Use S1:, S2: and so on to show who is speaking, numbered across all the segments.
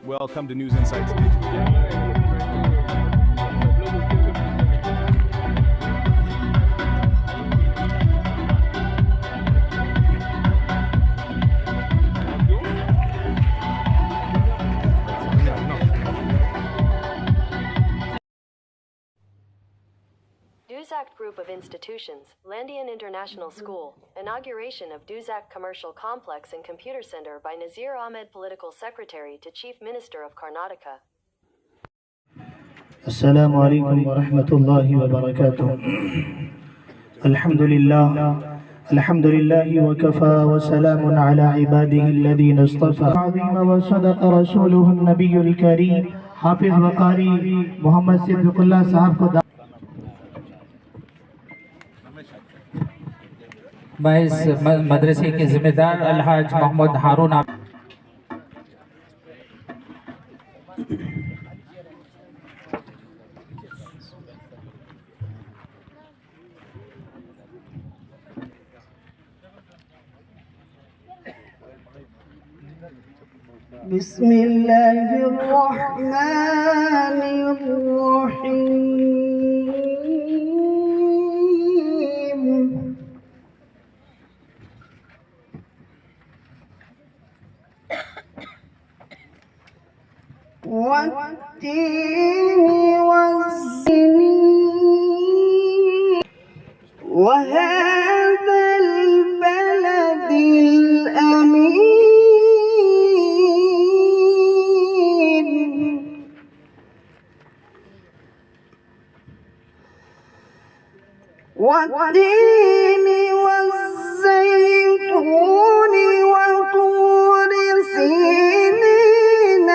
S1: Welcome to News Insights.
S2: Duzac Group of Institutions, Landian International School, inauguration of Duzac Commercial Complex and Computer Center by Nazir Ahmed, Political Secretary to Chief Minister of Karnataka.
S3: Assalamu alaikum wa rahmatullahi wa barakatuh. Alhamdulillahi wa kafa wa salamun ala ibadihi alladhina istafa. Azima wa sadaqa rasuluhu an-nabiyyul kareem. Hafiz wa qari Muhammad Siddiqullah sahab ko
S4: میں اس مدرسے کے ذمہ دار الحاج محمد ہارون
S5: بسم اللہ الرحمن الرحیم والتين والزيتون وهذا البلد الأمين والتين والزيتون وطور سينين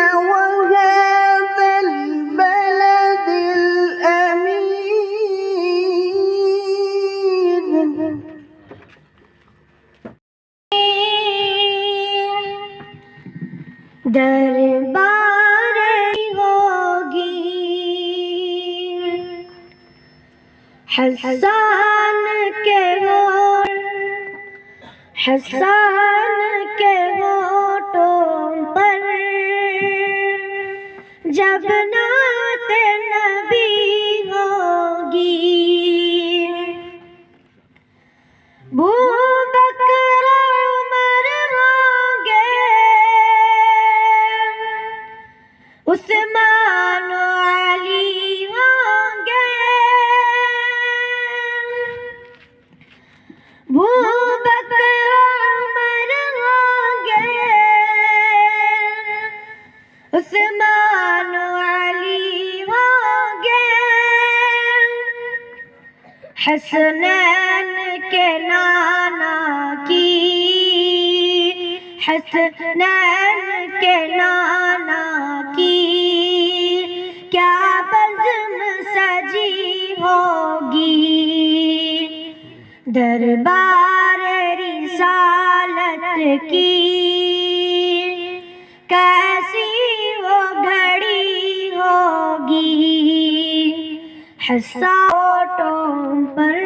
S5: دربار ہوگی حسان کے ووٹوں پر جب نعت نبی ہوگی بکر عمر ہوں گے عثمان و علی ہوں گے بکر عمر ہوں گے عثمان و علی ہوں گے حسنین کے نانا کی حسنین کے نانا کی کیا بزم سجی ہوگی دربار رسالت کی کیسی وہ گھڑی ہوگی حساوٹوں پر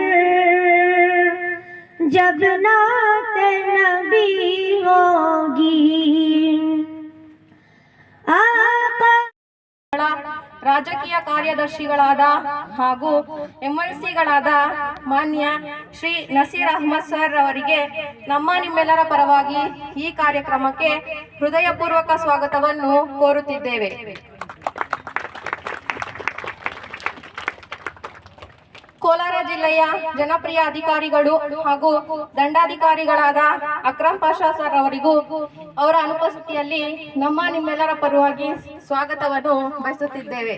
S5: جب نعت نبی ہوگی
S6: ರಾಜಕೀಯ ಕಾರ್ಯದರ್ಶಿಗಳಾದ ಹಾಗೂ MLCಗಳಾದ ಮಾನ್ಯ ಶ್ರೀ ನಸೀರ್ ಅಹಮದ್ ಸರ್ ಅವರಿಗೆ ನಮ್ಮ ನಿಮ್ಮೆಲ್ಲರ ಪರವಾಗಿ ಈ ಕಾರ್ಯಕ್ರಮಕ್ಕೆ ಹೃದಯಪೂರ್ವಕ ಸ್ವಾಗತವನ್ನು ಕೋರುತ್ತಿದ್ದೇವೆ. ಕೋಲಾರ ಜಿಲ್ಲೆಯ ಜನಪ್ರಿಯ ಅಧಿಕಾರಿಗಳು ಹಾಗೂ ದಂಡಾಧಿಕಾರಿಗಳಾದ ಅಕ್ರಮ್ ಪಾಷಾ ಸರ್ ಅವರಿಗೂ ಅವರ ಅನುಪಸ್ಥಿತಿಯಲ್ಲಿ ನಮ್ಮ ನಿಮ್ಮೆಲ್ಲರ ಪರವಾಗಿ ಸ್ವಾಗತವನ್ನು ಬಯಸುತ್ತಿದ್ದೇವೆ.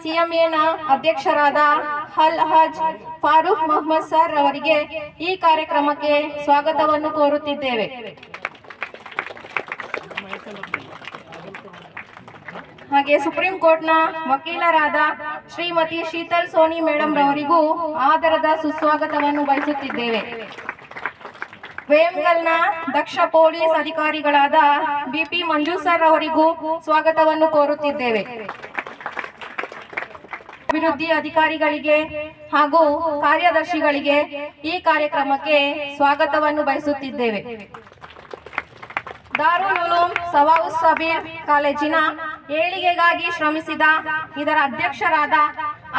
S6: ಸಿಎಂಎನ ಅಧ್ಯಕ್ಷರಾದ ಅಲ್ಹಾಜ್ ಫಾರೂಕ್ ಮೊಹಮ್ಮದ್ ಸರ್ ಅವರಿಗೆ ಈ ಕಾರ್ಯಕ್ರಮಕ್ಕೆ ಸ್ವಾಗತವನ್ನು ಕೋರುತ್ತಿದ್ದೇವೆ. ಹಾಗೆ ಸುಪ್ರೀಂ ಕೋರ್ಟ್ನ ವಕೀಲರಾದ ಶ್ರೀಮತಿ ಶೀತಲ್ ಸೋನಿ ಮೇಡಮ್ ರವರಿಗೂ ಆದರದ ಸುಸ್ವಾಗತವನ್ನು ಬಯಸುತ್ತಿದ್ದೇವೆ. ವೇಮ್ಗಲ್ನ ದಕ್ಷ ಪೊಲೀಸ್ ಅಧಿಕಾರಿಗಳಾದ BP ಮಂಜು ಸರ್ ಅವರಿಗೂ ಸ್ವಾಗತವನ್ನು ಕೋರುತ್ತಿದ್ದೇವೆ. ಅಭಿವೃದ್ಧಿ ಅಧಿಕಾರಿಗಳಿಗೆ ಹಾಗೂ ಕಾರ್ಯದರ್ಶಿಗಳಿಗೆ ಈ ಕಾರ್ಯಕ್ರಮಕ್ಕೆ ಸ್ವಾಗತವನ್ನು ಬಯಸುತ್ತಿದ್ದೇವೆ. ದಾರುಲ್ ಉಲೂಮ್ ಸವಾವುಸ್ ಸಬೀರ್ ಕಾಲೇಜಿನ ಏಳಿಗೆಗಾಗಿ ಶ್ರಮಿಸಿದ ಇದರ ಅಧ್ಯಕ್ಷರಾದ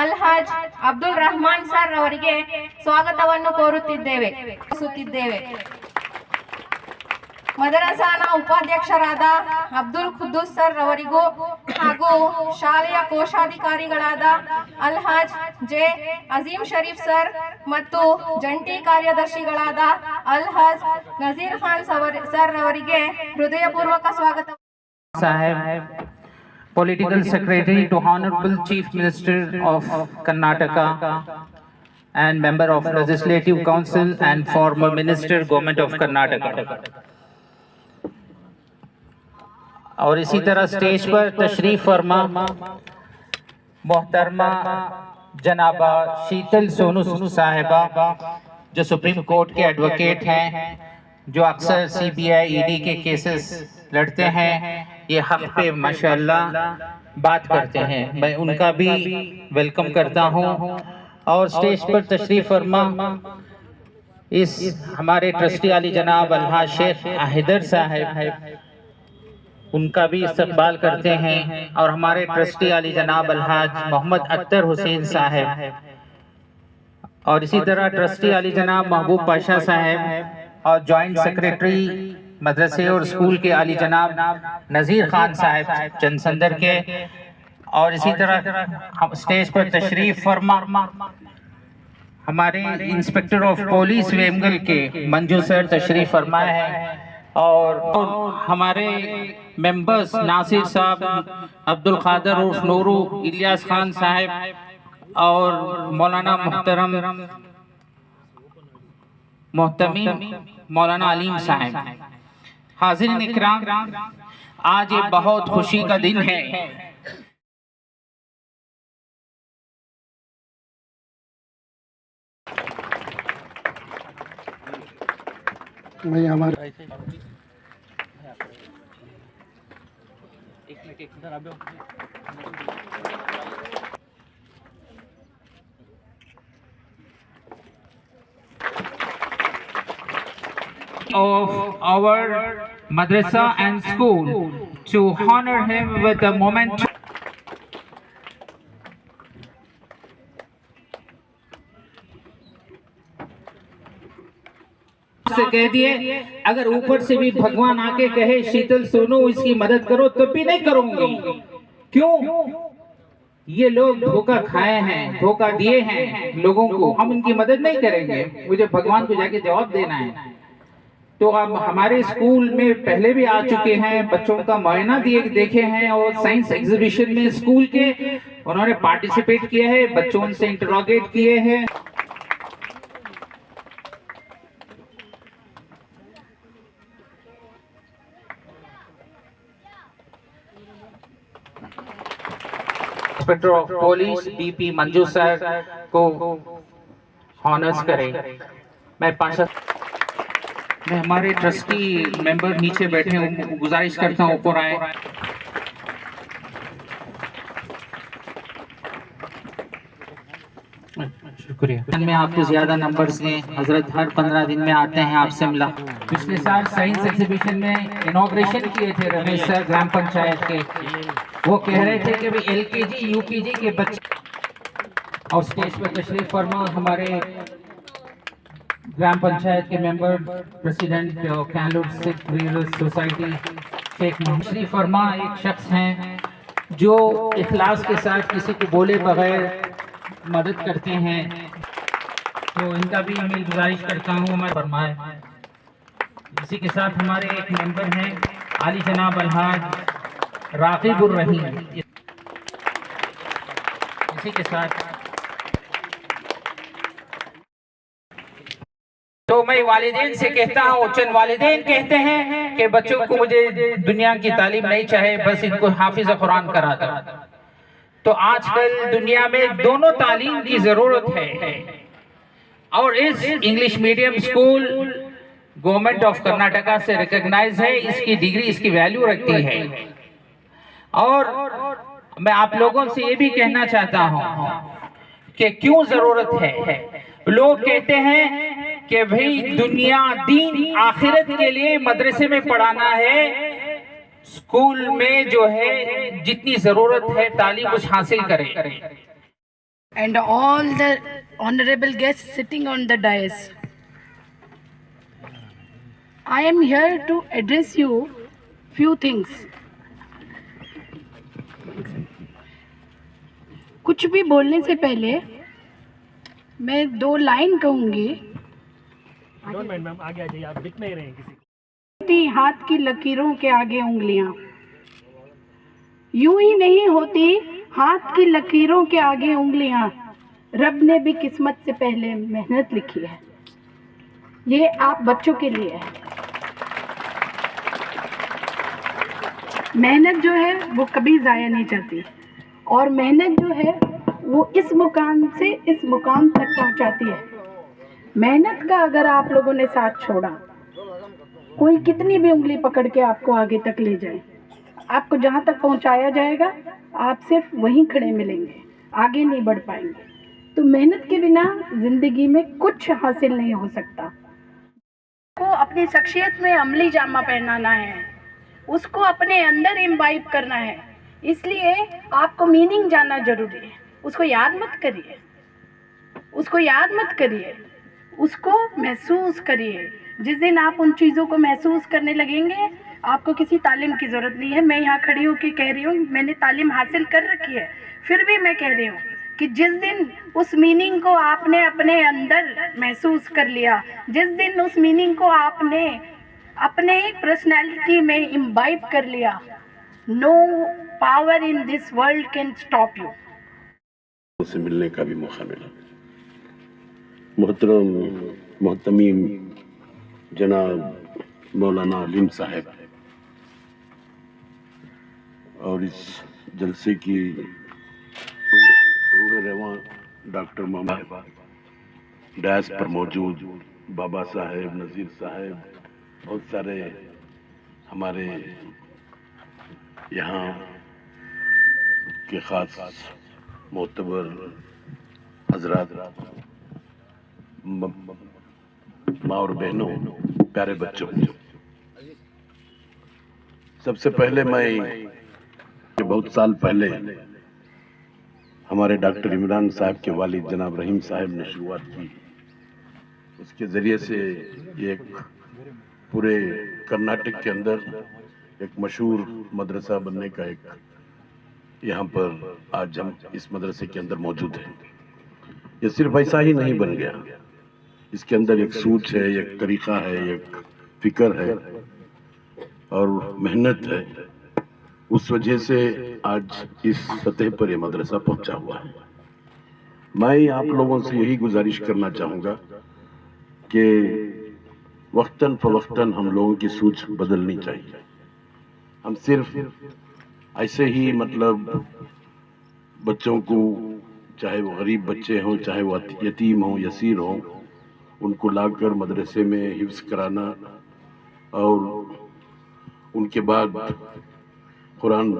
S6: ಅಲ್ಹಾಜ್ ಅಬ್ದುಲ್ ರಹಮಾನ್ ಸರ್ ಅವರಿಗೆ ಸ್ವಾಗತವನ್ನು ಕೋರುತ್ತಿದ್ದೇವೆ. ಮದರಸಾನ ಉಪಾಧ್ಯಕ್ಷರಾದ ಅಬ್ದುಲ್ ಖುದ್ದೂಸ್ ಸರ್ ಅವರಿಗೂ ಹಾಗೂ ಶಾಲೆಯ ಕೋಶಾಧಿಕಾರಿಗಳಾದ ಅಲ್ಹಾಜ್ ಜೆ ಅಜೀಂ ಶರೀಫ್ ಸರ್ ಮತ್ತು ಜಂಟಿ ಕಾರ್ಯದರ್ಶಿಗಳಾದ ಅಲ್ಹಾಜ್ ನಜೀರ್ ಖಾನ್ ಸರ್ ಅವರಿಗೆ ಹೃದಯಪೂರ್ವಕ ಸ್ವಾಗತ.
S4: Sahib, Political Secretary to Honorable Chief Minister of Karnataka and Member of Legislative Council and former Minister Government of Karnataka. और इसी तरह स्टेज पर तशरीफ फरमा मोहतरमा जनाबा शीतल सोनू साहिबा, जो सुप्रीम कोर्ट के एडवोकेट हैं, जो अक्सर CBI ED के केसेस लड़ते हैं, ये हक पे माशाअल्लाह बात करते हैं. मैं उनका भी वेलकम करता हूँ. और स्टेज पर तशरीफ फरमा इस हमारे ट्रस्टी आली जनाब अल्हाज शेख हैदर साहिब, उनका भी इस्तकबाल करते हैं. और हमारे ट्रस्टी आली जनाब अल्हाज मोहम्मद अख्तर हुसैन साहिब, और इसी तरह ट्रस्टी आली जनाब महबूब पाशा साहिब, और जॉइंट सेक्रेटरी मदरसे और स्कूल के आली जनाब नज़ीर खान साहिब चंदसंदर के. और इसी तरह स्टेज पर तशरीफ फरमा हमारे इंस्पेक्टर ऑफ पुलिस वेमगल के मंजू सर तशरीफ फरमाए हैं. और हमारे मेंबर्स नासिर साहब, अब्दुल खादर उर्फ नूरू, इलियास खान साहिब और मौलाना मोहतमीम मौलाना अलीम साहिब. हाज़िरीन इकराम, आज ये बहुत खुशी का दिन है.
S3: मैं हमारे
S4: of our madrasa and school to honor him with a moment से कह दिए. अगर ऊपर से भी भगवान आके कहे शीतल सोनू इसकी मदद करो, तब भी नहीं करूंगी. क्यों? ये लोग धोखा खाए हैं, धोखा दिए हैं लोगों को, हम इनकी मदद नहीं करेंगे. मुझे भगवान को जाके जवाब देना है. तो अब हमारे स्कूल में पहले भी आ चुके हैं, बच्चों का मुआयना देखे हैं, और साइंस एग्जीबिशन में स्कूल के उन्होंने पार्टिसिपेट किए हैं, बच्चों से इंटरोगेट किए हैं. Inspector of police DP Manju sir को ऑनर्स करें. मैं हमारे ट्रस्टी मेंबर नीचे बैठे हूँ, गुजारिश करता हूँ ऊपर आए. शुक्रिया. दिन में आपको ज्यादा नंबर्स हैं. हजरत हर 15 दिन में आते हैं, आपसे मिला. पिछले साल साइंस एग्जीबिशन में इनॉग्रेशन किए थे रमेश सर ग्राम पंचायत के. वो कह रहे थे कि भाई LKG UKG के बच्चे. और स्टेज पर तशरीफ फरमा हमारे ग्राम पंचायत के member president Kanlur Sikh readers society Sheikh तशरीफ फरमा एक शख्स हैं जो इखलास के साथ किसी को बोले बगैर मदद करते हैं. तो इनका भी मैं गुजारिश करता हूँ हमारे फरमाए. इसी के साथ हमारे एक मेंबर हैं आली जनाब अल्हाज राकिबुर रहीम. इसी के साथ तो मैं वालिदैन से कहता हूँ, चंद वालिदैन कहते हैं कि बच्चों को मुझे दुनिया की तालीम नहीं चाहिए, बस इनको हाफिज कुरान करा दो. तो आजकल दुनिया में दोनों तालीम की जरूरत है. और इस English medium school government of Karnataka से रिकॉग्नाइज है. इसकी डिग्री, इसकी वैल्यू रखती है. और میں آپ لوگوں سے یہ بھی کہنا چاہتا ہوں کہ کیوں ضرورت ہے. لوگ کہتے ہیں کہ بھئی دنیا دین آخرت کے لیے مدرسے میں پڑھانا ہے، اسکول میں جو ہے جتنی ضرورت ہے تعلیم اس حاصل کرے.
S7: And all the honorable guests sitting on the dais, I am here to address you few things. کچھ بھی بولنے سے پہلے میں 2 لائن کہوں گی. ہاتھ کی لکیروں کے آگے انگلیاں یوں ہی نہیں ہوتی، ہاتھ کی لکیروں کے آگے انگلیاں رب نے بھی قسمت سے پہلے محنت لکھی ہے. یہ آپ بچوں کے لیے ہے. محنت جو ہے وہ کبھی ضائع نہیں جاتی، اور محنت جو ہے وہ اس مقام سے اس مقام تک پہنچاتی ہے. محنت کا اگر آپ لوگوں نے ساتھ چھوڑا، کوئی کتنی بھی انگلی پکڑ کے آپ کو آگے تک لے جائے، آپ کو جہاں تک پہنچایا جائے گا آپ صرف وہیں کھڑے ملیں گے، آگے نہیں بڑھ پائیں گے. تو محنت کے بنا زندگی میں کچھ حاصل نہیں ہو سکتا. کو اپنی شخصیت میں عملی جامہ پہنانا ہے، اس کو اپنے اندر امبائب کرنا ہے. اس لیے آپ کو میننگ جاننا ضروری ہے. اس کو یاد مت کریے، اس کو یاد مت کریے، اس کو محسوس کریے. جس دن آپ ان چیزوں کو محسوس کرنے لگیں گے آپ کو کسی تعلیم کی ضرورت نہیں ہے. میں یہاں کھڑی ہوں کہ کہہ رہی ہوں میں نے تعلیم حاصل کر رکھی ہے، پھر بھی میں کہہ رہی ہوں کہ جس دن اس میننگ کو آپ نے اپنے اندر محسوس کر لیا، جس دن اس میننگ کو آپ نے اپنے پرسنالٹی میں امبائب کر لیا، no power in this world can stop you.
S8: سے ملنے کا بھی موقع ملا. محترم محتمیم جناب مولانا علیم صاحب اور اس جلسے کی روح رواں ڈاکٹر محمد، ڈائس پر موجود بابا صاحب، نذیر صاحب، بہت سارے ہمارے یہاں کے خاص معتبر حضرات، ماں اور بہنوں، پیارے بچوں، سب سے پہلے میں بہت سال پہلے ہمارے ڈاکٹر عمران صاحب کے والد جناب رحیم صاحب نے شروعات کی. اس کے ذریعے سے یہ ایک پورے کرناٹک کے اندر ایک مشہور مدرسہ بننے کا ایک یہاں پر آج ہم اس مدرسے کے اندر موجود ہیں. یہ صرف ایسا ہی نہیں بن گیا، اس کے اندر ایک سوچ ہے، ایک طریقہ ہے، ایک فکر ہے اور محنت ہے. اس وجہ سے آج اس سطح پر یہ مدرسہ پہنچا ہوا ہے. میں آپ لوگوں سے یہی گزارش کرنا چاہوں گا کہ وقتاً فوقتاً ہم لوگوں کی سوچ بدلنی چاہیے. ہم صرف ایسے ہی مطلب بچوں کو، چاہے وہ غریب بچے ہوں، چاہے وہ یتیم ہوں، یسیر ہوں، ان کو لا کر مدرسے میں حفظ کرانا اور ان کے بعد قرآن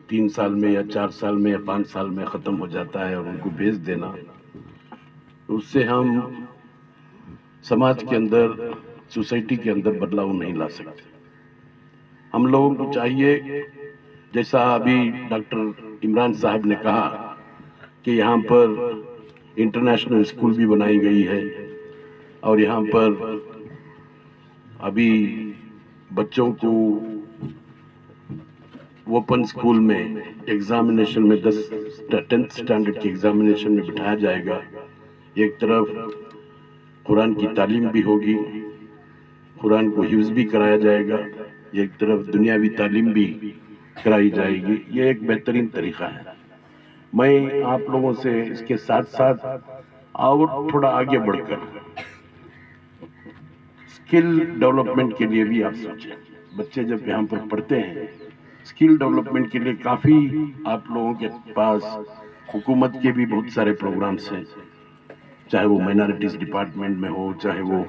S8: 3 سال میں یا 4 سال میں یا 5 سال میں ختم ہو جاتا ہے اور ان کو بھیج دینا، اس سے ہم سماج کے اندر، سوسائٹی کے اندر بدلاؤ نہیں لا سکتے. ہم لوگوں کو چاہیے، جیسا ابھی ڈاکٹر عمران صاحب نے کہا کہ یہاں پر انٹرنیشنل اسکول بھی بنائی گئی ہے اور یہاں پر ابھی بچوں کو اوپن اسکول میں ایگزامینیشن میں 10th اسٹینڈرڈ کی ایگزامینیشن میں بٹھایا جائے گا. ایک طرف قرآن کی تعلیم بھی ہوگی، قرآن کو حفظ بھی کرایا جائے گا، ایک طرف دنیاوی تعلیم بھی کرائی جائے گی. یہ ایک بہترین طریقہ ہے. میں آپ لوگوں سے اس کے ساتھ ساتھ اور تھوڑا آگے بڑھ کر اسکل ڈیولپمنٹ کے لیے بھی آپ سوچیں. بچے جب یہاں پر پڑھتے ہیں، اسکل ڈیولپمنٹ کے لیے کافی آپ لوگوں کے پاس حکومت کے بھی بہت سارے پروگرامس ہیں، چاہے وہ مائنارٹیز ڈپارٹمنٹ میں ہو، چاہے وہ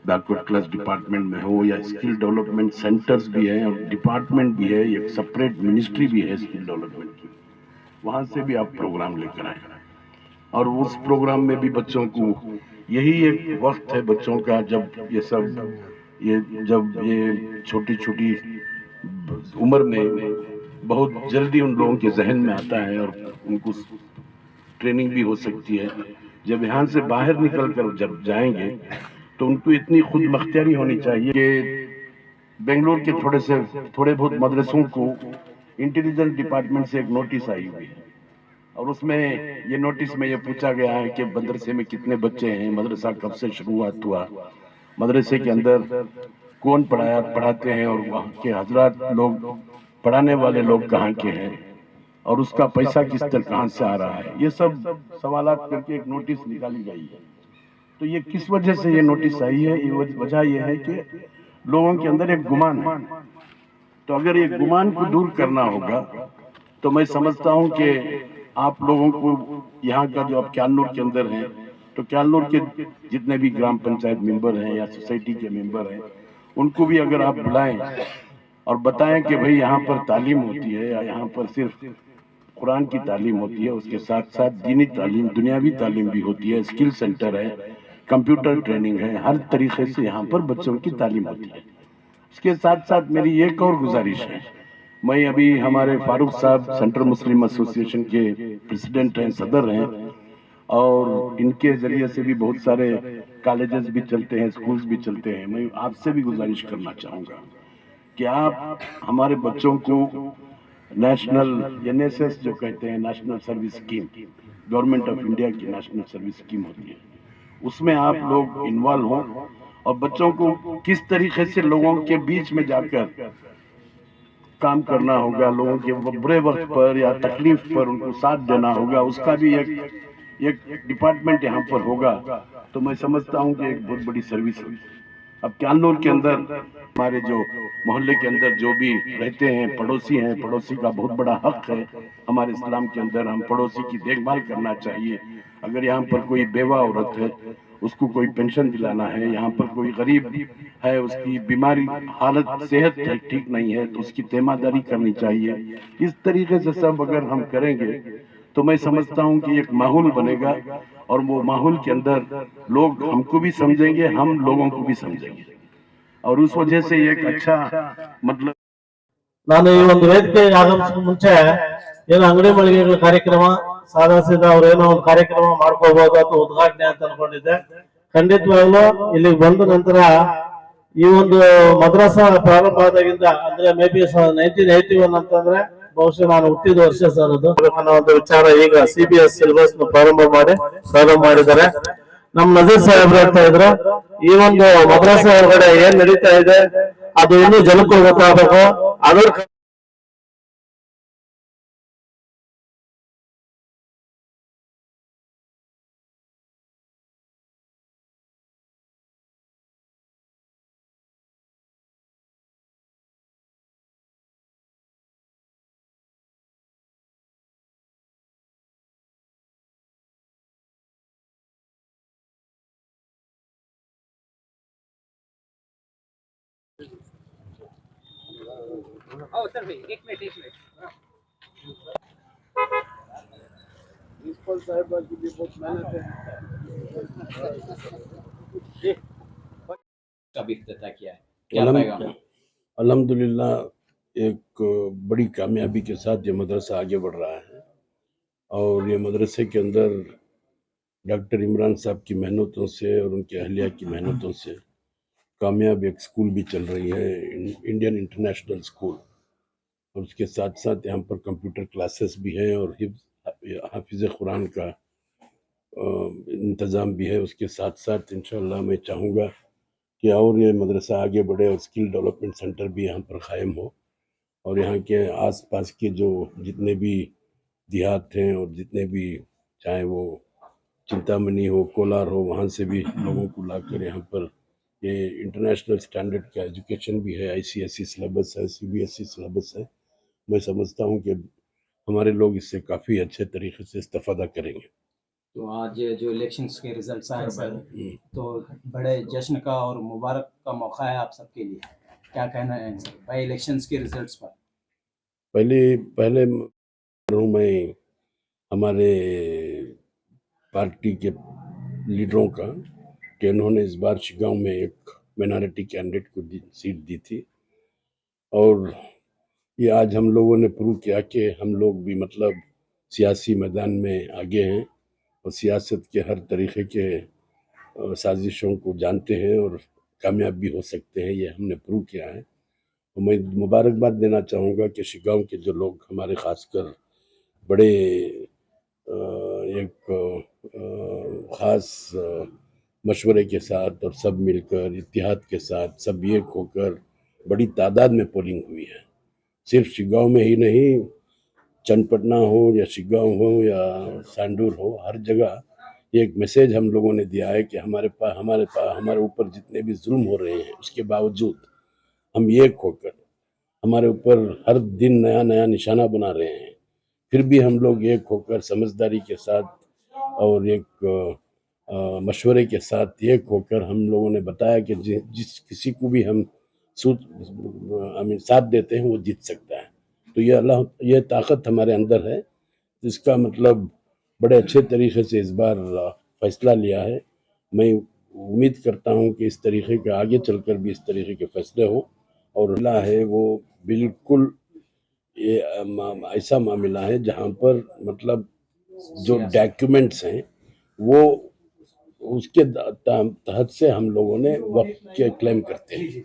S8: بیکورڈ کلاس ڈپارٹمنٹ میں ہو، یا اسکل ڈیولپمنٹ سینٹرز بھی ہیں اور ڈپارٹمنٹ بھی ہے، ایک سپریٹ منسٹری بھی ہے اسکل ڈیولپمنٹ کی. वहाँ से भी आप प्रोग्राम लेकर आए, और उस प्रोग्राम में भी बच्चों को यही एक वक्त है बच्चों का जब ये छोटी छोटी उम्र में बहुत जल्दी उन लोगों के जहन में आता है और उनको ट्रेनिंग भी हो सकती है। जब यहाँ से बाहर निकल कर जब जाएंगे तो उनको इतनी खुद मख्तियारी होनी चाहिए कि बेंगलोर के थोड़े बहुत मदरसों को इंटेलिजेंस डिपार्टमेंट से एक नोटिस आई हुई है, और उसमें ये नोटिस में ये पूछा गया है कि मदरसे में कितने बच्चे हैं, मदरसा कब से शुरुआत हुआ, मदरसे के अंदर कौन पढ़ाते हैं, और वहाँ के हजरात लोग पढ़ाने वाले लोग कहाँ के हैं, और उसका पैसा किस तरह कहाँ से आ रहा है। ये सब सवालात करके एक नोटिस निकाली गई है। तो ये किस वजह से ये नोटिस आई है? ये वजह ये है कि लोगों के अंदर एक गुमान है। तो अगर ये गुमान को दूर करना होगा तो मैं समझता हूँ कि आप लोगों को यहाँ का जो आप क्यालनूर के अंदर हैं, तो क्यालनूर के जितने भी ग्राम पंचायत मेंबर हैं या सोसाइटी के मेंबर हैं, उनको भी अगर आप बुलाएं और बताएं कि भाई यहाँ पर तालीम होती है, या यहाँ पर सिर्फ कुरान की तालीम होती है, उसके साथ साथ दीनी तालीम, दुनियावी तालीम भी होती है, स्किल सेंटर है, कंप्यूटर ट्रेनिंग है, हर तरीके से यहाँ पर बच्चों की तालीम होती है। इसके साथ साथ मेरी एक और गुजारिश है, मैं अभी हमारे फारूक साहब सेंट्रल मुस्लिम एसोसिएशन के प्रेसिडेंट हैं, सदर हैं, और इनके जरिए से भी बहुत सारे कॉलेजेस भी चलते हैं, स्कूल्स भी चलते हैं। मैं आपसे भी गुजारिश करना चाहूँगा कि आप हमारे बच्चों को नेशनल NSS जो कहते हैं, national service scheme, government of India की नेशनल सर्विस स्कीम होती है, उसमें आप लोग इन्वॉल्व हों और बच्चों को किस तरीके से लोगों के बीच में जाकर काम करना होगा, लोगों के बुरे वक्त पर या तकलीफ पर उनको साथ देना होगा, उसका भी एक डिपार्टमेंट यहाँ पर होगा। तो मैं समझता हूँ कि एक बहुत बड़ी सर्विस होगी। अब क्यालनूर के अंदर हमारे जो मोहल्ले के अंदर जो भी रहते हैं, पड़ोसी का बहुत बड़ा हक है हमारे इस्लाम के अंदर। हम पड़ोसी की देखभाल करना चाहिए। अगर यहाँ पर कोई बेवा औरत है, उसको कोई पेंशन दिलाना है, यहाँ पर कोई गरीब है, उसकी बीमारी हालत सेहत ठीक नहीं है, तो उसकी तीमारदारी करनी चाहिए। इस तरीके से सब अगर हम करेंगे तो मैं समझता हूँ कि एक माहौल बनेगा, और वो माहौल के अंदर लोग हमको भी समझेंगे, हम लोगों को भी समझेंगे, और उस वजह से एक अच्छा मतलब
S9: ನಾನು ಈ ಒಂದು ವೇದಿಕೆಗೆ ಆಗಮಿಸುವ ಮುಂಚೆ ಏನು ಅಂಗಡಿ ಮಳಿಗೆಗಳ ಕಾರ್ಯಕ್ರಮ ಸಾದಾ ಸೀದಾ ಅವ್ರೇನೋ ಒಂದು ಕಾರ್ಯಕ್ರಮ ಮಾಡ್ಕೋಬಹುದು ಅಥವಾ ಉದ್ಘಾಟನೆ ಅಂತ ಅನ್ಕೊಂಡಿದ್ದೆ. ಖಂಡಿತವಾಗ್ಲೂ ಇಲ್ಲಿಗೆ ಬಂದ ನಂತರ ಈ ಒಂದು ಮದ್ರಸಾ ಪ್ರಾರಂಭ ಆದಾಗಿಂದ ಅಂದ್ರೆ ಮೇ ಬಿ 1981 ಅಂತಂದ್ರೆ ಬಹುಶಃ ನಾನು ಹುಟ್ಟಿದ ವರ್ಷ ಸರ್ ಅದು ಅನ್ನೋ ಒಂದು ವಿಚಾರ ಈಗ CBS ಸಿಲೆಬಸ್ ಪ್ರಾರಂಭ ಮಾಡಿದ್ದಾರೆ. ನಮ್ ನಜೀರ್ ಸಾಹೇಬ್ರು ಹೇಳ್ತಾ ಇದ್ರು, ಈ ಒಂದು ಮದ್ರಸಾ ಒಳಗಡೆ ಏನ್ ನಡೀತಾ ಇದೆ ಅದು ಇನ್ನೂ ಜನಕ್ಕೂ ಗೊತ್ತಾಗಬೇಕು. ಅದರ
S8: प्रिंसिपल साहिबा की भी बहुत मेहनत है।
S10: कब इफ्तिताह किया है, क्या पैगाम?
S8: अल्हम्दुलिल्लाह एक बड़ी कामयाबी के साथ ये मदरसा आगे बढ़ रहा है, और ये मदरसे के अंदर डॉक्टर इमरान साहब की मेहनतों से और उनके अहलिया की मेहनतों से कामयाब एक स्कूल भी चल रही है, इंडियन इंटरनेशनल स्कूल, और उसके साथ साथ यहाँ पर कंप्यूटर क्लासेस भी हैं और हाफिज़ कुरान का इंतज़ाम भी है। उसके साथ साथ इंशाअल्लाह मैं चाहूँगा कि और ये मदरसा आगे बढ़े और स्किल डेवलपमेंट सेंटर भी यहाँ पर क़ायम हो, और यहाँ के आसपास के जो जितने भी देहात हैं और जितने भी चाहे वो चिंतामणि हो, कोलार हो, वहाँ से भी लोगों को लाकर यहाँ पर ये इंटरनेशनल स्टैंडर्ड का एजुकेशन भी है, ICSE सिलेबस है, CBSE सिलेबस है। मैं समझता हूँ कि हमारे लोग इससे काफ़ी अच्छे तरीके से इस्तेफादा करेंगे।
S10: तो आज जो इलेक्शंस के रिजल्ट्स आए सर, तो बड़े जश्न का और मुबारक का मौका है आप सबके लिए, क्या कहना है सर बाई इलेक्शंस के रिजल्ट्स पर?
S8: पहले मैं हमारे पार्टी के लीडरों का कि उन्होंने इस बार शिगांव में एक माइनॉरिटी कैंडिडेट को सीट दी थी, और ये आज हम लोगों ने प्रूव किया कि हम लोग भी मतलब सियासी मैदान में आगे हैं और सियासत के हर तरीके के साजिशों को जानते हैं और कामयाब भी हो सकते हैं। ये हमने प्रूव किया है। और मैं मुबारकबाद देना चाहूँगा कि शिगांव के जो लोग हमारे खासकर बड़े एक ख़ास मशवरे के साथ और सब मिलकर इत्तेहाद के साथ सब एक होकर बड़ी तादाद में पोलिंग हुई है। सिर्फ शिगांव में ही नहीं, चन्नपटना हो या शिगांव हो या सांडूर हो, हर जगह एक मैसेज हम लोगों ने दिया है कि हमारे ऊपर जितने भी जुल्म हो रहे हैं उसके बावजूद हम एक होकर हमारे ऊपर हर दिन नया नया निशाना बना रहे हैं, फिर भी हम लोग एक होकर समझदारी के साथ और एक मशवरे के साथ एक होकर हम लोगों ने बताया कि जिस किसी को भी हम साथ देते हैं वो जीत सकता है। तो ये ताकत हमारे अंदर है। इसका मतलब बड़े अच्छे तरीके से इस बार फैसला लिया है। मैं उम्मीद करता हूं कि इस तरीके के आगे चलकर भी इस तरीके के फैसले हों, और मामला है वो बिल्कुल ये ऐसा मामला है जहां पर मतलब जो डॉक्यूमेंट्स हैं वो उसके तहत से हम लोगों ने वक्फ के क्लेम करते हैं।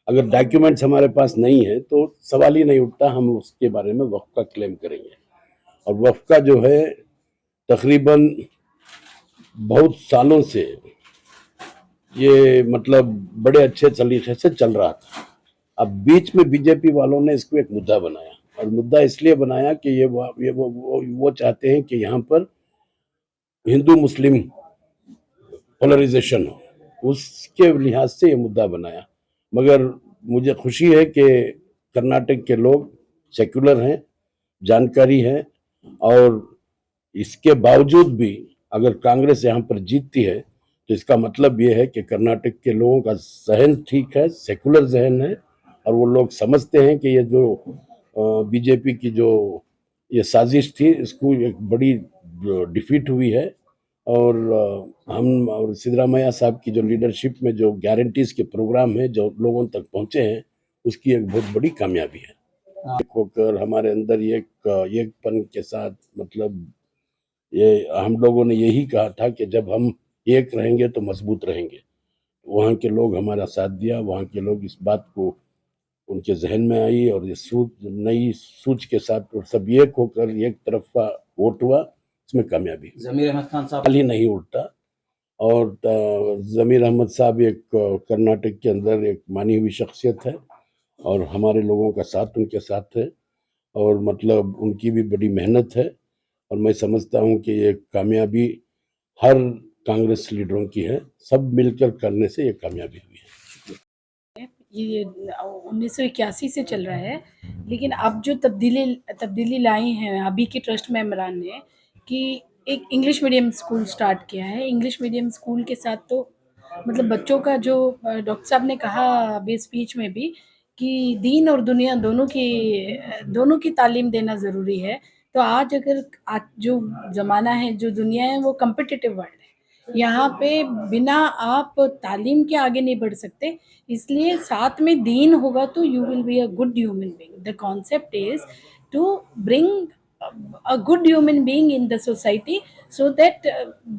S8: अगर डॉक्यूमेंट्स हमारे पास नहीं है तो सवाल ही नहीं उठता, हम उसके बारे में वक्फ का क्लेम करेंगे। और वक्फ का जो है तकरीबन बहुत सालों से ये मतलब बड़े अच्छे तरीके से चल रहा था। अब बीच में बीजेपी वालों ने इसको एक मुद्दा बनाया, और मुद्दा इसलिए बनाया कि वो चाहते हैं कि यहाँ पर हिंदू मुस्लिम पोलराइजेशन हो, उसके लिहाज से ये मुद्दा बनाया। मगर मुझे खुशी है कि कर्नाटक के लोग सेक्युलर हैं, जानकारी है, और इसके बावजूद भी अगर कांग्रेस यहाँ पर जीतती है तो इसका मतलब ये है कि कर्नाटक के लोगों का जहन ठीक है, सेकुलर जहन है, और वो लोग समझते हैं कि ये जो बीजेपी की जो ये साजिश थी इसको एक बड़ी डिफीट हुई है। और हम और सिद्धरामैया साहब की जो लीडरशिप में जो गारंटीज के प्रोग्राम है जो लोगों तक पहुंचे हैं उसकी एक बहुत बड़ी कामयाबी है। होकर हमारे अंदर एकपन के साथ मतलब ये हम लोगों ने यही कहा था कि जब हम एक रहेंगे तो मजबूत रहेंगे। वहाँ के लोग हमारा साथ दिया, वहाँ के लोग इस बात को उनके जहन में आई, और ये नई सोच के साथ और सब एक होकर एक तरफा वोट हुआ, इसमें कामयाबी।
S10: जमीर अहमद खान साहब
S8: ही नहीं उठता, और जमीर अहमद साहब एक कर्नाटक के अंदर एक मानी हुई शख्सियत है, और हमारे लोगों का साथ उनके साथ है, और मतलब उनकी भी बड़ी मेहनत है, और मैं समझता हूँ कि ये कामयाबी हर कांग्रेस लीडरों की है, सब मिलकर करने से ये कामयाबी हुई है।
S7: ये 1981 से चल रहा है, लेकिन अब जो तब्दीली लाई हैं अभी के ट्रस्ट मेंबरान ने कि एक इंग्लिश मीडियम स्कूल स्टार्ट किया है। इंग्लिश मीडियम स्कूल के साथ तो मतलब बच्चों का जो डॉक्टर साहब ने कहा अभी स्पीच में भी कि दीन और दुनिया दोनों की तालीम देना ज़रूरी है। तो आज जो ज़माना है, जो दुनिया है, वो कम्पिटिटिव वर्ल्ड है। यहाँ पे बिना आप तालीम के आगे नहीं बढ़ सकते, इसलिए साथ में दीन होगा तो you will be a good human being. The concept is to bring a good human being in the society, so that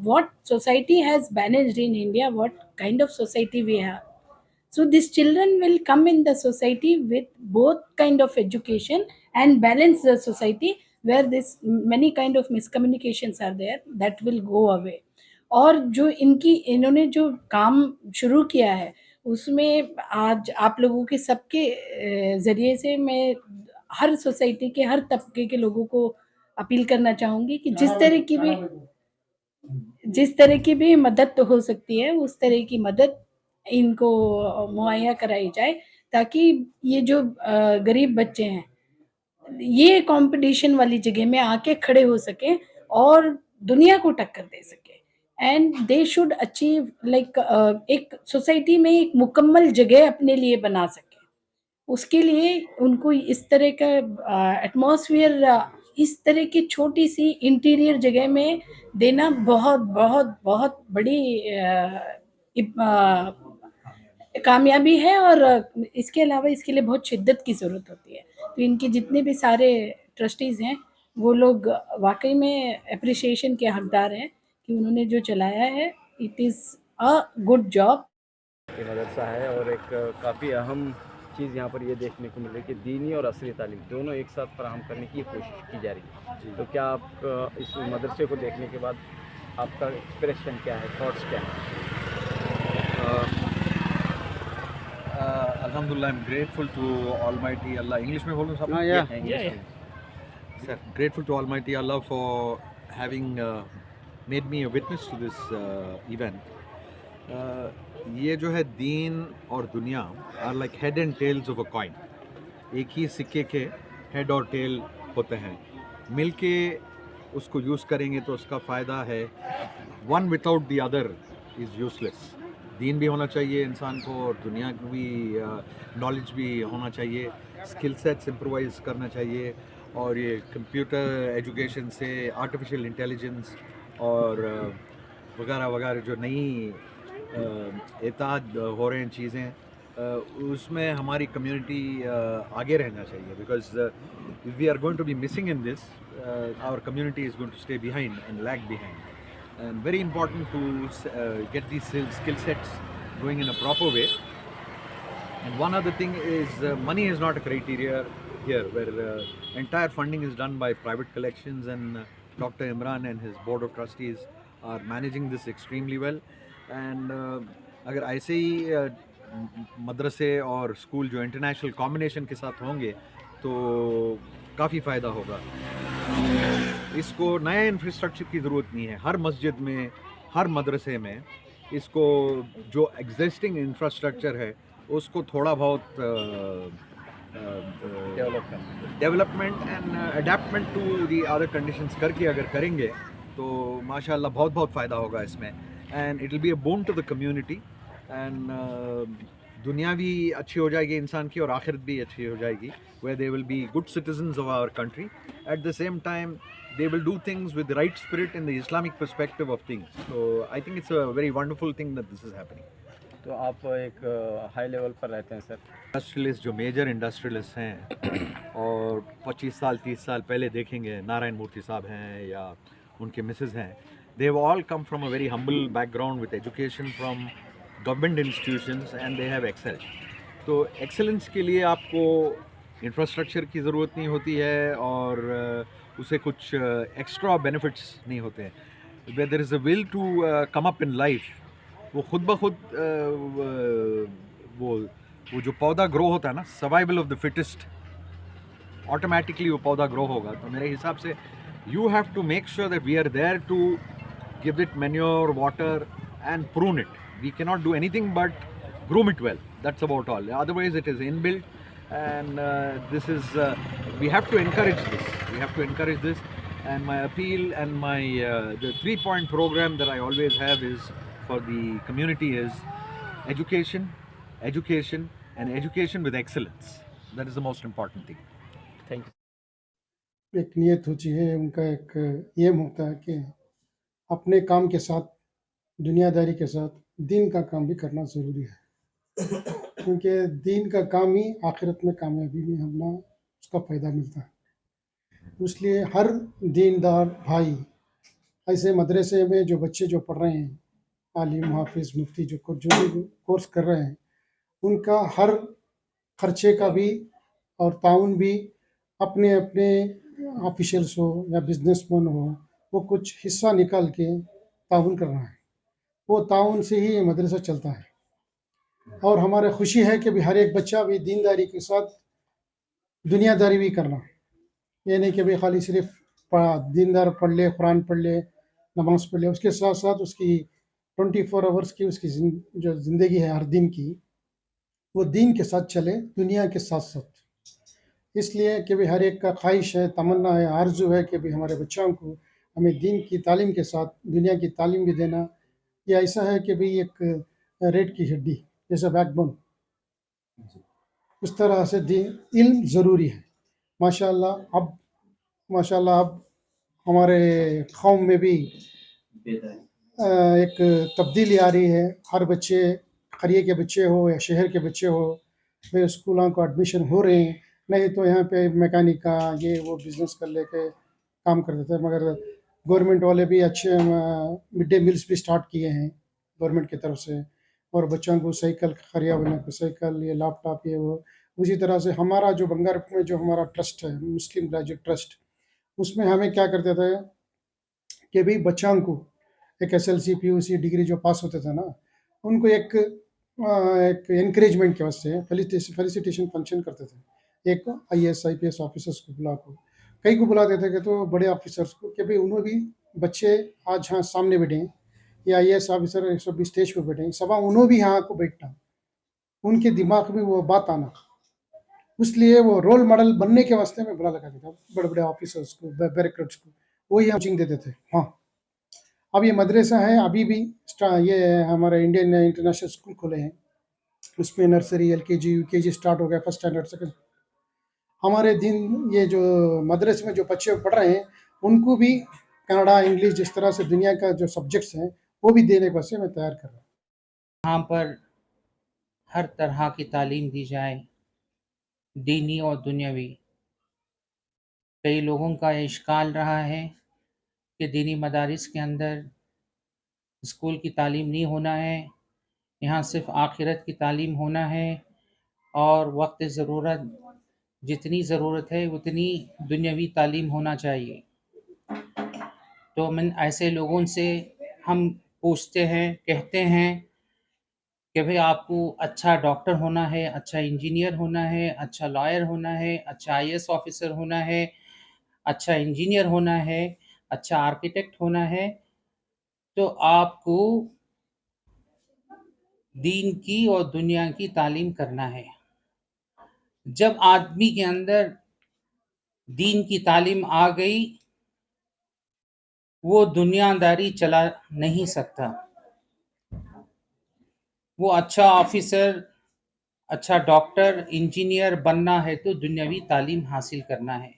S7: what society has managed in India, what kind of society we have, so these children will come in the society with both kind of education and balance the society where this many kind of miscommunications are there, that will go away. और जो इन्होंने जो काम शुरू किया है उसमें आज आप लोगों के सबके ज़रिए से मैं हर सोसाइटी के हर तबके के लोगों को अपील करना चाहूँगी कि जिस तरह की भी मदद तो हो सकती है उस तरह की मदद इनको मुहैया कराई जाए, ताकि ये जो गरीब बच्चे हैं ये कंपटीशन वाली जगह में आके खड़े हो सकें और दुनिया को टक्कर दे सके। And they should achieve like एक सोसाइटी में एक मुकम्मल जगह अपने लिए बना सके। उसके लिए उनको इस तरह का एटमॉस्फेयर इस तरह की छोटी सी इंटीरियर जगह में देना बहुत बहुत बहुत बड़ी कामयाबी है, और इसके अलावा इसके लिए बहुत शिद्दत की ज़रूरत होती है। तो इनके जितने भी सारे ट्रस्टीज़ हैं वो लोग वाकई में अप्रिसिएशन के हकदार हैं कि उन्होंने जो चलाया है, it is a good job.
S1: ये मदरसा है और एक काफ़ी अहम चीज़ यहाँ पर ये देखने को मिल रही है कि दीनी और असली तालीम दोनों एक साथ फराहम करने की कोशिश की जा रही है। तो क्या आप इस मदरसे को देखने के बाद आपका एक्सप्रेशन क्या है, थॉट्स क्या हैं?
S11: Alhamdulillah, I'm grateful to Almighty Allah. English में बोलूँ सब?
S1: Yeah.
S11: Sir, grateful to Almighty Allah for having made me a witness to this event. ये जो है दीन और दुनिया are like head and tails of a coin. एक ही सिक्के के head और tail होते हैं, मिलके उसको यूज़ करेंगे तो उसका फ़ायदा है. One without the other is useless. दीन भी होना चाहिए इंसान को और दुनिया को भी नॉलेज भी होना चाहिए, स्किल सेट्स इम्प्रोवाइज करना चाहिए. और ये कंप्यूटर एजुकेशन से आर्टिफिशियल इंटेलिजेंस और वगैरह वगैरह जो नई इताद हो रहे हैं चीज़ें, उसमें हमारी कम्युनिटी आगे रहना चाहिए. Because we are going to be missing in this, our community is going to stay behind and lag behind. And very important to get these skill sets going in a proper way. And one other thing is money is not a criteria here, where entire funding is done by private collections, and Dr. Imran and his board of trustees are managing this extremely well. And अगर ऐसे ही मदरसे और school जो international combination के साथ होंगे तो काफ़ी फ़ायदा होगा. इसको नया इंफ्रास्ट्रक्चर की ज़रूरत नहीं है. हर मस्जिद में, हर मदरसे में इसको जो एग्जिस्टिंग इंफ्रास्ट्रक्चर है उसको थोड़ा बहुत development and adaptment to the other conditions करके अगर करेंगे तो माशाल्लाह बहुत बहुत फ़ायदा होगा इसमें. And it will be a boon to the community. And दुनिया भी अच्छी हो जाएगी इंसान की और आखिरत भी अच्छी हो जाएगी, where they will be good citizens of our country. At the same time, they will do things with the right spirit in the Islamic perspective of things. So I think it's a very wonderful thing that this is happening.
S1: तो आप एक high level पर रहते हैं sir.
S11: Industrialist जो major industrialist हैं और 25 साल 30 साल पहले देखेंगे, नारायण मूर्ति साहब हैं या उनके मिसेस हैं, they have all come from a very humble background with education from government institutions and they have excelled. तो एक्सेलेंस के लिए आपको इंफ्रास्ट्रक्चर की ज़रूरत नहीं होती है और उसे कुछ एक्स्ट्रा बेनिफिट्स नहीं होते हैं. Where there is a will to come up in life, वो खुद ब खुद वो जो पौधा ग्रो होता है ना, survival of the fittest, automatically वो पौधा ग्रो होगा. तो मेरे हिसाब से you have to make sure that we are there to give it manure, water and prune it. We cannot do anything but groom it well. That's about all. Otherwise it is inbuilt, and this is we have to encourage this. We have to encourage this. And my appeal and my the 3-point program that I always have is for the community is education, education, and education with excellence. That is the most important thing.
S1: Thank you.
S12: एक नियत होती है, उनका एक M होता है कि अपने काम के साथ, दुनियादारी के साथ दीन का काम भी करना ज़रूरी है, क्योंकि दीन का काम ही आखिरत में कामयाबी में हमना उसका फ़ायदा मिलता है. इसलिए हर दीनदार भाई ऐसे मदरसे में जो बच्चे जो पढ़ रहे हैं, आलिम, हाफिज़, मुफ्ती जो भी कोर्स कर रहे हैं, उनका हर खर्चे का भी और ताउन भी अपने अपने ऑफिशियल्स हो या बिजनेसमैन हो, वो कुछ हिस्सा निकाल के ताउन कर रहा है. वो ताउन से ही ये मदरसा चलता है. और हमारा खुशी है कि भी हर एक बच्चा भी दीनदारी के साथ दुनियादारी भी करना, ये नहीं कि भाई खाली सिर्फ दीनदार पढ़ ले, कुरान पढ़ ले, नमाज पढ़ ले, उसके साथ साथ उसकी 24 आवर्स की उसकी जो ज़िंदगी है हर दिन की, वो दीन के साथ चले, दुनिया के साथ साथ. इसलिए कि भाई हर एक का ख्वाहिश है, तमन्ना है, आरज़ू है कि भाई हमारे बच्चों को हमें दीन की तालीम के साथ दुनिया की तालीम भी देना. ये ऐसा है कि भाई एक रेड की हड्डी जैसा बैकबोन, उस तरह से इल्म ज़रूरी है. माशाअल्लाह अब माशाल्लाह अब हमारे कौम में भी एक तब्दीली आ रही है। हर बच्चे, करिए के बच्चे हो या शहर के बच्चे हो, वे स्कूलों को एडमिशन हो रहे हैं। नहीं तो यहाँ पे मैकेनिक का ये वो बिज़नेस कर लेके काम करते थे, मगर गवर्नमेंट वाले भी अच्छे मिड डे मील्स भी स्टार्ट किए हैं गवर्नमेंट की तरफ से, और बच्चों को साइकिल खरिया बने को साइकिल, ये लैपटॉप, ये वो। उसी तरह से हमारा जो बंगारपुर में जो हमारा ट्रस्ट है, मुस्लिम ग्रेजुएट ट्रस्ट, उसमें हमें क्या करते थे कि भाई बच्चों को एक SLC PUC डिग्री जो पास होते थे ना, उनको एक एनकरेजमेंट के वास्ते फेलिसिटेशन फंक्शन करते थे। एक IAS IPS ऑफिसर्स को बुला को, कई को बुलाते थे कि तो बड़े ऑफिसर्स को, कि भाई उन्होंने भी बच्चे आज हाँ सामने बैठे, या IAS ऑफिसर 120 स्टेज पे बैठे, सब उन्होंने भी यहाँ को बैठना, उनके दिमाग में वो बात आना, इसलिए वो रोल मॉडल बनने के वास्ते में बुला लगा था बड़े बड़े ऑफिसर्स को, बैरिस्टर्स को, वही हम कोचिंग देते थे। हाँ, अब ये मदरसा है, अभी भी ये हमारे इंडियन इंटरनेशनल स्कूल खुले हैं, उसमें नर्सरी LKG UKG स्टार्ट हो गया, फर्स्ट स्टैंडर्ड सेकंड। हमारे दिन ये जो मदरसे में जो बच्चे पढ़ रहे हैं, उनको भी कन्नड़ा, इंग्लिश, जिस तरह से दुनिया का जो सब्जेक्ट्स हैं वो भी देने के वास्ते मैं तैयार कर रहा हूँ।
S4: यहाँ पर हर तरह की तालीम दी जाए, दीनी और दुनियावी। कई लोगों का इश्काल रहा है कि दीनी मदारिस के अंदर स्कूल की तालीम नहीं होना है, यहाँ सिर्फ आखिरत की तालीम होना है, और वक्त ज़रूरत जितनी ज़रूरत है उतनी दुनियावी तालीम होना चाहिए। तो मैं ऐसे लोगों से हम पूछते हैं, कहते हैं कि भाई आपको अच्छा डॉक्टर होना है, अच्छा इंजीनियर होना है, अच्छा लॉयर होना है, अच्छा IAS ऑफिसर होना है, अच्छा इंजीनियर होना है, अच्छा आर्किटेक्ट होना है, तो आपको दीन की और दुनिया की तालीम करना है। जब आदमी के अंदर दीन की तालीम आ गई, वो दुनियादारी चला नहीं सकता। वो अच्छा ऑफिसर, अच्छा डॉक्टर, इंजीनियर बनना है तो दुनियावी तालीम हासिल करना है।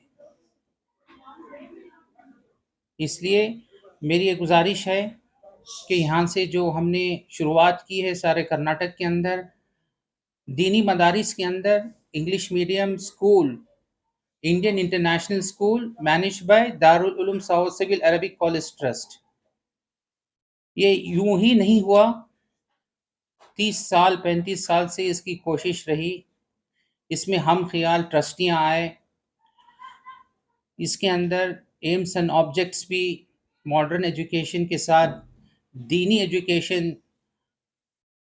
S4: इसलिए मेरी ये गुजारिश है कि यहाँ से जो हमने शुरुआत की है सारे कर्नाटक के अंदर, दीनी मदारिस के अंदर English medium school, Indian international school managed by Darul Uloom south civil Arabic college trust. ये यूं ही नहीं हुआ, 30 साल 35 साल से इसकी कोशिश रही। इसमें हम ख्याल ट्रस्टियाँ आए, इसके अंदर एम्स एंड ऑब्जेक्ट्स भी मॉडर्न एजुकेशन के साथ दीनी एजुकेशन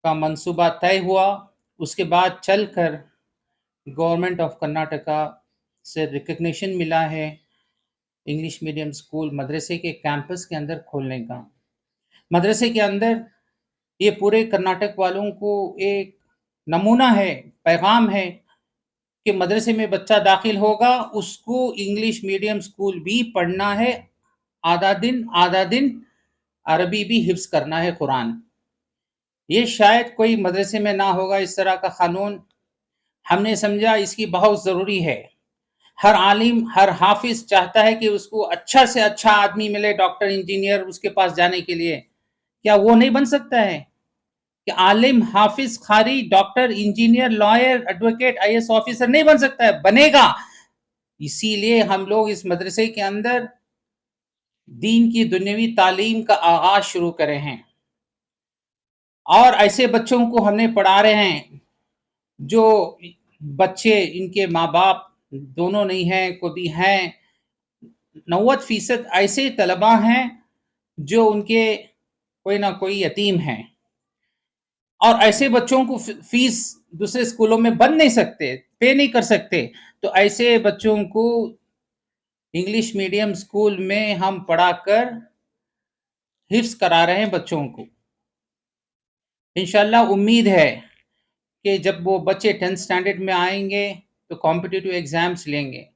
S4: का मंसूबा तय हुआ। उसके बाद चलकर गवर्नमेंट ऑफ कर्नाटका से रिकग्निशन मिला है इंग्लिश मीडियम स्कूल मदरसे के कैंपस के अंदर खोलने का। मदरसे के अंदर ये पूरे कर्नाटक वालों को एक नमूना है, पैगाम है कि मदरसे में बच्चा दाखिल होगा, उसको इंग्लिश मीडियम स्कूल भी पढ़ना है, आधा दिन अरबी भी हिफ्स करना है कुरान। ये शायद कोई मदरसे में ना होगा इस तरह का कानून। हमने समझा इसकी बहुत ज़रूरी है। हर आलिम, हर हाफिज चाहता है कि उसको अच्छा से अच्छा आदमी मिले, डॉक्टर, इंजीनियर, उसके पास जाने के लिए। क्या वो नहीं बन सकता है कि आलिम, हाफिज, खारी, doctor, engineer, lawyer, advocate, IAS officer नहीं बन सकता है? बनेगा। इसीलिए हम लोग इस मदरसे के अंदर दीन की दुनियावी तालीम का आगाज शुरू करे हैं, और ऐसे बच्चों को हमने पढ़ा रहे हैं जो बच्चे इनके माँ बाप दोनों नहीं हैं, कभी हैं। 90% ऐसे तलबा हैं जो उनके कोई ना कोई यतीम हैं, और ऐसे बच्चों को फीस दूसरे स्कूलों में बन नहीं सकते, पे नहीं कर सकते। तो ऐसे बच्चों को इंग्लिश मीडियम स्कूल में हम पढ़ाकर हिफ्स करा रहे हैं बच्चों को। इंशाल्लाह उम्मीद है कि जब वो बच्चे 10th स्टैंडर्ड में आएंगे तो कॉम्पिटिटिव एग्जाम्स लेंगे।